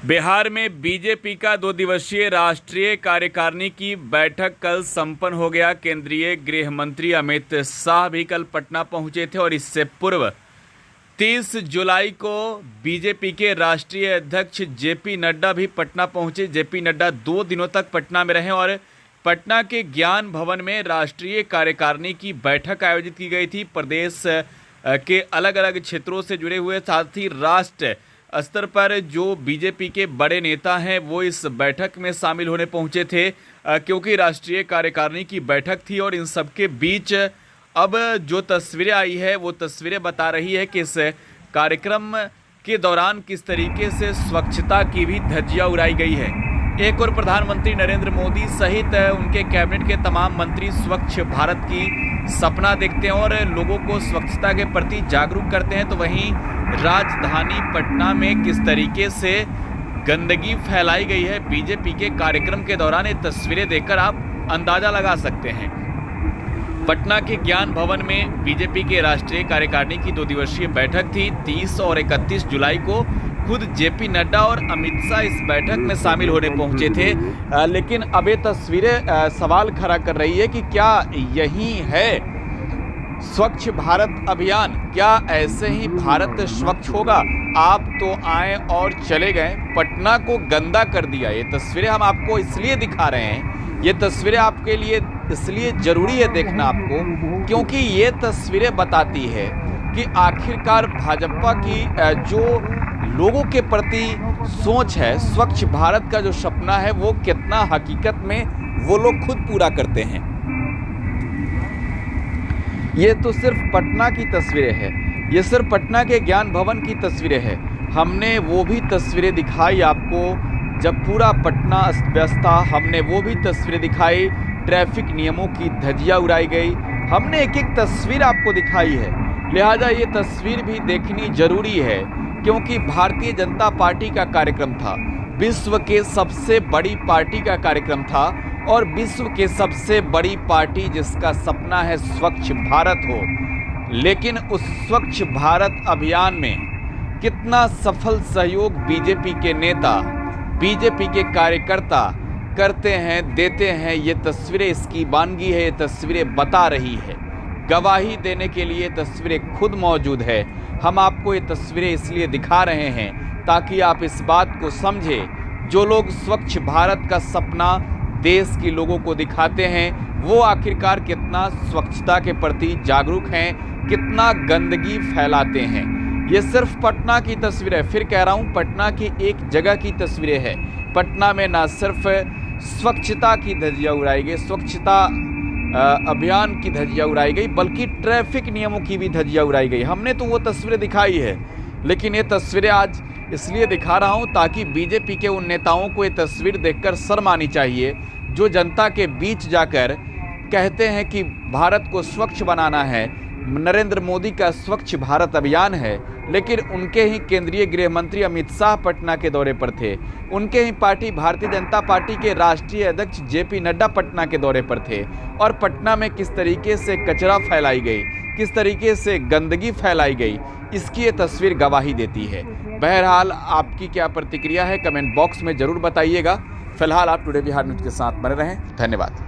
बिहार में बीजेपी का 2 दिवसीय राष्ट्रीय कार्यकारिणी की बैठक कल संपन्न हो गया। केंद्रीय गृह मंत्री अमित शाह भी कल पटना पहुंचे थे और इससे पूर्व 30 जुलाई को बीजेपी के राष्ट्रीय अध्यक्ष जेपी नड्डा भी पटना पहुंचे। जेपी नड्डा 2 दिनों तक पटना में रहे और पटना के ज्ञान भवन में राष्ट्रीय कार्यकारिणी की बैठक आयोजित की गई थी। प्रदेश के अलग अलग क्षेत्रों से जुड़े हुए साथ ही राष्ट्र स्तर पर जो बीजेपी के बड़े नेता हैं वो इस बैठक में शामिल होने पहुंचे थे, क्योंकि राष्ट्रीय कार्यकारिणी की बैठक थी। और इन सब के बीच अब जो तस्वीरें आई है वो तस्वीरें बता रही है कि इस कार्यक्रम के दौरान किस तरीके से स्वच्छता की भी धज्जियां उड़ाई गई है। एक और प्रधानमंत्री नरेंद्र मोदी सहित उनके कैबिनेट के तमाम मंत्री स्वच्छ भारत की सपना देखते हैं और लोगों को स्वच्छता के प्रति जागरूक करते हैं, तो वहीं राजधानी पटना में किस तरीके से गंदगी फैलाई गई है बीजेपी के कार्यक्रम के दौरान, ये तस्वीरें देखकर आप अंदाजा लगा सकते हैं। पटना के ज्ञान भवन में बीजेपी के राष्ट्रीय कार्यकारिणी की 2 दिवसीय बैठक थी। 30 और 31 जुलाई को खुद जेपी नड्डा और अमित शाह इस बैठक में शामिल होने पहुंचे थे। लेकिन अब ये तस्वीरें सवाल खड़ा कर रही है कि क्या यही है स्वच्छ भारत अभियान? क्या ऐसे ही भारत स्वच्छ होगा? आप तो आए और चले गए, पटना को गंदा कर दिया। ये तस्वीरें हम आपको इसलिए दिखा रहे हैं, ये तस्वीरें आपके लिए इसलिए ज़रूरी है देखना आपको, क्योंकि ये तस्वीरें बताती है कि आखिरकार भाजपा की जो लोगों के प्रति सोच है, स्वच्छ भारत का जो सपना है, वो कितना हकीकत में वो लोग खुद पूरा करते हैं। ये तो सिर्फ पटना की तस्वीरें हैं, ये सिर्फ पटना के ज्ञान भवन की तस्वीरें हैं। हमने वो भी तस्वीरें दिखाई आपको जब पूरा पटना अस्त व्यस्त था, हमने वो भी तस्वीरें दिखाई, ट्रैफिक नियमों की धज्जियां उड़ाई गई। हमने एक एक तस्वीर आपको दिखाई है, लिहाजा ये तस्वीर भी देखनी जरूरी है, क्योंकि भारतीय जनता पार्टी का कार्यक्रम था, विश्व के सबसे बड़ी पार्टी का कार्यक्रम था और विश्व के सबसे बड़ी पार्टी जिसका सपना है स्वच्छ भारत हो। लेकिन उस स्वच्छ भारत अभियान में कितना सफल सहयोग बीजेपी के नेता, बीजेपी के कार्यकर्ता करते हैं, देते हैं, ये तस्वीरें इसकी वानगी है, ये तस्वीरें बता रही है। गवाही देने के लिए तस्वीरें खुद मौजूद है। हम आपको ये तस्वीरें इसलिए दिखा रहे हैं ताकि आप इस बात को समझें, जो लोग स्वच्छ भारत का सपना देश के लोगों को दिखाते हैं वो आखिरकार कितना स्वच्छता के प्रति जागरूक हैं, कितना गंदगी फैलाते हैं। ये सिर्फ पटना की तस्वीर है, फिर कह रहा हूँ पटना की एक जगह की तस्वीरें हैं। पटना में ना सिर्फ स्वच्छता की धज्जियां उड़ाई गई, स्वच्छता अभियान की धज्जियां उड़ाई गई, बल्कि ट्रैफिक नियमों की भी धज्जियां उड़ाई गई। हमने तो वो तस्वीरें दिखाई है, लेकिन ये तस्वीरें आज इसलिए दिखा रहा हूं ताकि बीजेपी के उन नेताओं को ये तस्वीर देखकर शर्म आनी चाहिए, जो जनता के बीच जाकर कहते हैं कि भारत को स्वच्छ बनाना है, नरेंद्र मोदी का स्वच्छ भारत अभियान है, लेकिन उनके ही केंद्रीय गृह मंत्री अमित शाह पटना के दौरे पर थे, उनके ही पार्टी भारतीय जनता पार्टी के राष्ट्रीय अध्यक्ष जेपी नड्डा पटना के दौरे पर थे और पटना में किस तरीके से कचरा फैलाई गई, किस तरीके से गंदगी फैलाई गई, इसकी ये तस्वीर गवाही देती है। बहरहाल आपकी क्या प्रतिक्रिया है कमेंट बॉक्स में ज़रूर बताइएगा। फिलहाल आप टुडे बिहार न्यूज़ के साथ बने रहें। धन्यवाद।